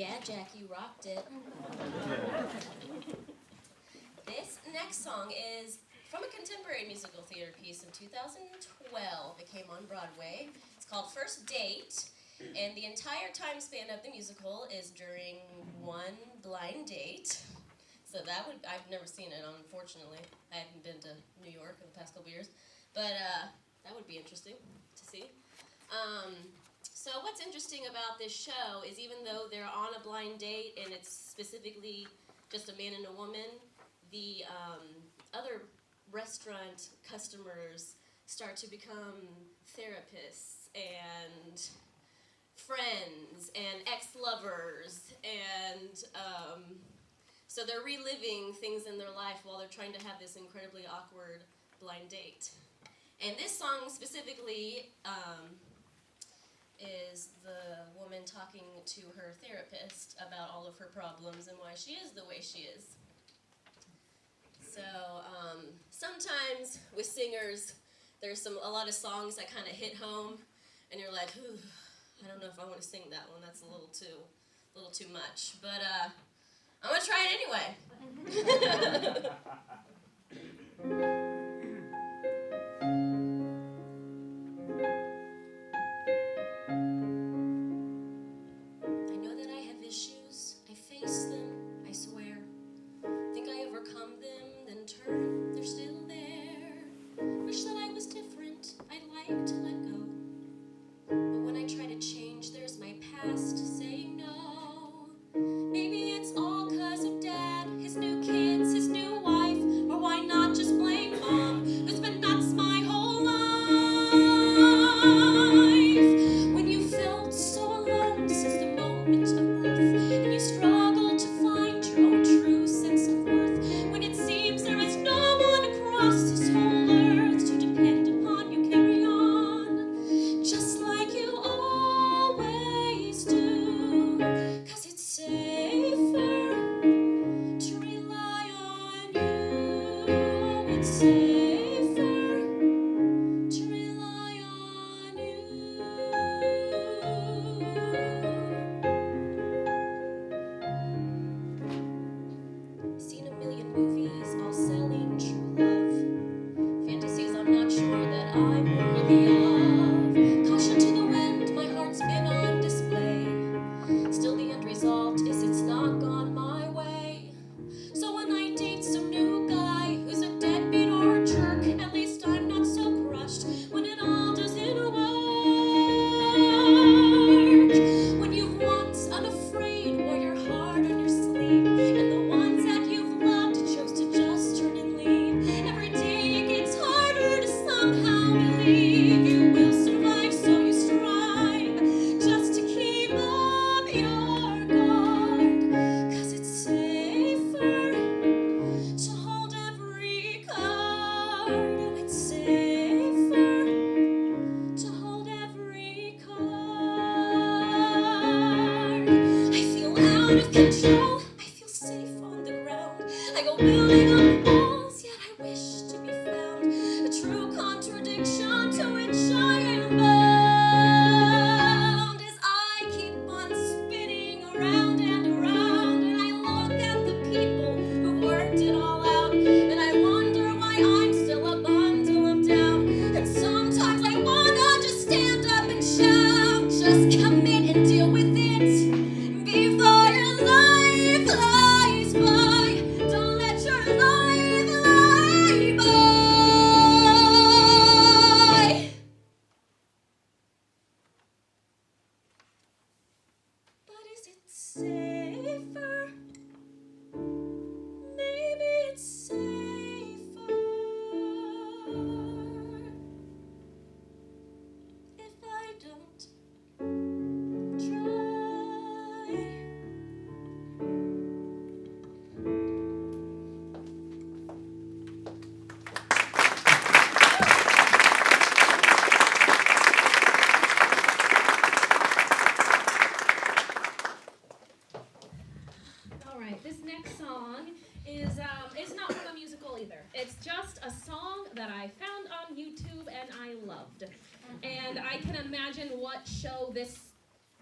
Yeah, Jack, you rocked it. This next song is from a contemporary musical theater piece in 2012. It came on Broadway. It's called First Date, and the entire time span of the musical is during one blind date. So I've never seen it, unfortunately. I haven't been to New York in the past couple years, but that would be interesting to see. So what's interesting about this show is even though they're on a blind date and it's specifically just a man and a woman, the other restaurant customers start to become therapists and friends and ex-lovers, and so they're reliving things in their life while they're trying to have this incredibly awkward blind date. And this song specifically is the woman talking to her therapist about all of her problems and why she is the way she is. So sometimes with singers, there's a lot of songs that kind of hit home, and you're like, ooh, I don't know if I want to sing that one. That's a little too much. But I'm gonna try it anyway.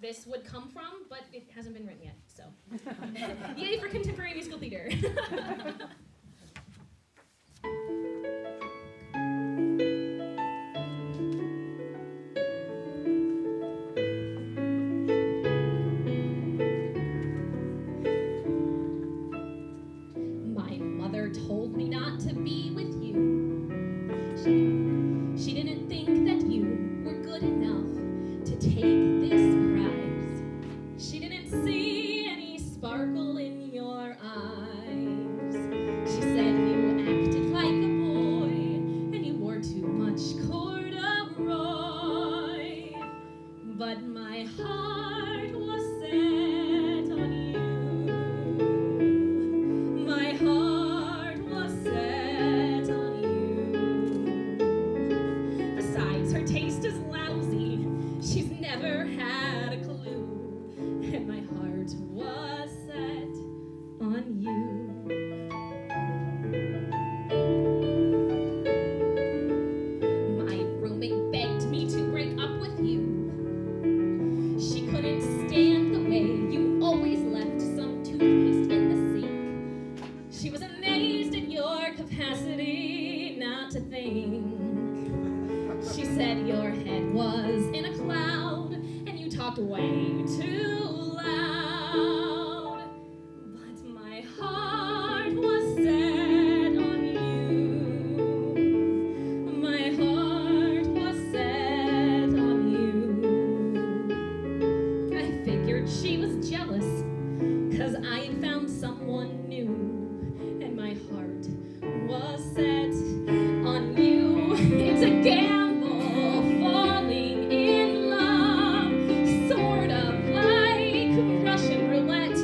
this would come from, but it hasn't been written yet, so. Yay for contemporary musical theater. My mother told me not to be with you. She didn't think that you were good enough to take this prize. She didn't see any sparkle in your eyes. She said you acted like a boy and you wore too much corduroy. But my heart was set on you. My heart was set on you. Besides, her taste is lousy. She's never had a clue. And my heart was set on you. My roommate begged me to break up with you. She couldn't stand the way you always left some toothpaste in the sink. She was amazed at your capacity not to think. She said your head was in a cloud and you talked way too loud. But my heart was set on you. My heart was set on you. I figured she was jealous, 'cause I had found someone new. And my heart was set on you. It's a gamble, falling in love, sort of like Russian roulette.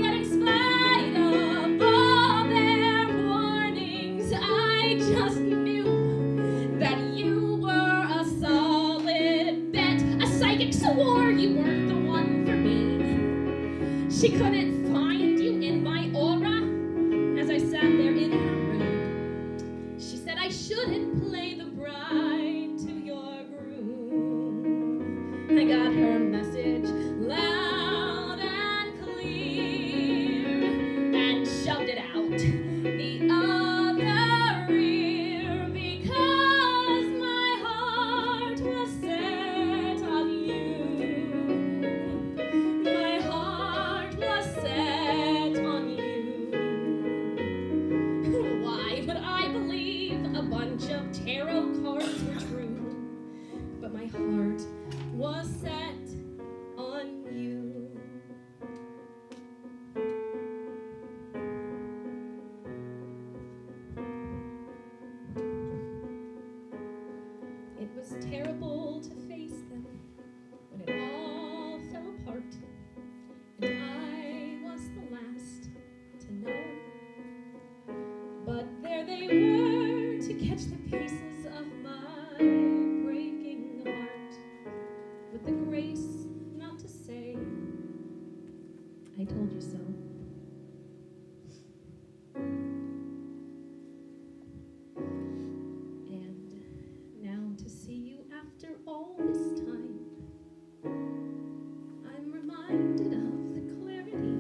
Yet in spite of all their warnings, I just knew that you were a solid bet. A psychic swore you weren't the one for me. She couldn't find you in my aura as I sat there in her room. She said I shouldn't play the bride to your groom. I got her message loud and clear and shoved it out the other ear, because my heart was set on you. My heart was set on you. Why would I believe a bunch of tarot cards were true? But my heart was set on you. It was terrible to face them when it all fell apart, and I was the last to know. But there they were to catch the pieces of my breaking heart, with the grace not to say, I told you so. And now to see you after all this time, I'm reminded of the clarity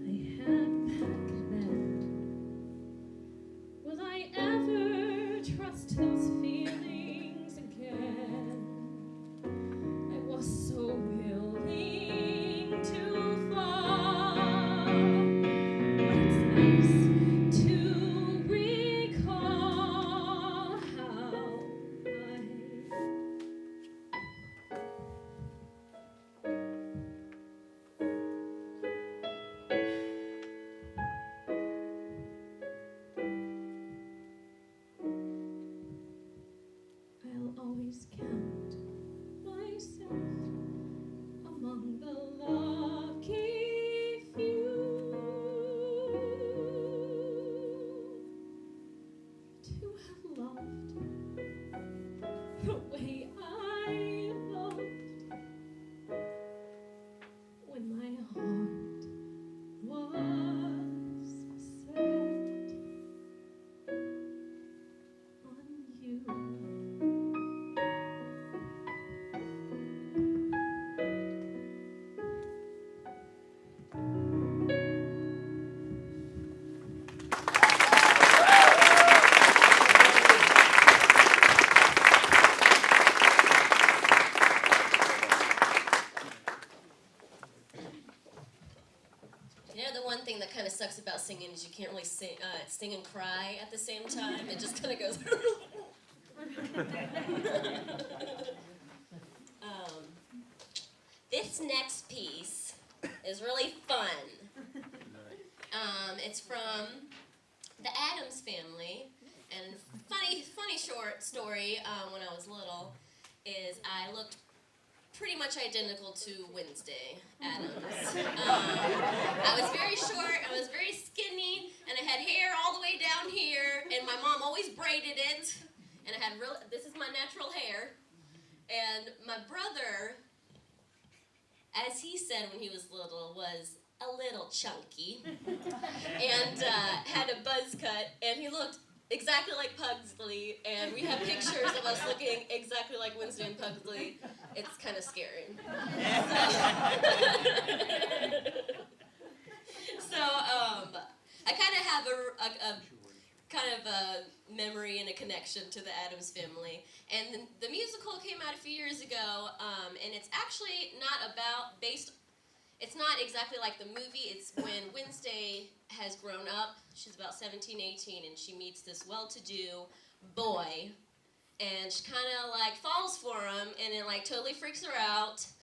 I had back then. Will I ever trust those feelings again? I was so willing to fall. thing that kind of sucks about singing is you can't really sing and cry at the same time. It just kind of goes. This next piece is really fun. It's from the Addams Family, and funny short story. When I was little, is I looked pretty much identical to Wednesday Addams. I was very short, I was very skinny, and I had hair all the way down here, and my mom always braided it, and I had this is my natural hair, and my brother, as he said when he was little, was a little chunky, and had a buzz cut, and he looked exactly like Pugsley, and we have pictures of us looking exactly like Wednesday and Pugsley. It's kind of scary. So I kind of have a kind of a memory and a connection to the Addams Family. And the musical came out a few years ago, and it's actually it's not exactly like the movie. It's when Wednesday has grown up. She's about 17, 18, and she meets this well-to-do boy, and she kind of like falls for him, and it like totally freaks her out.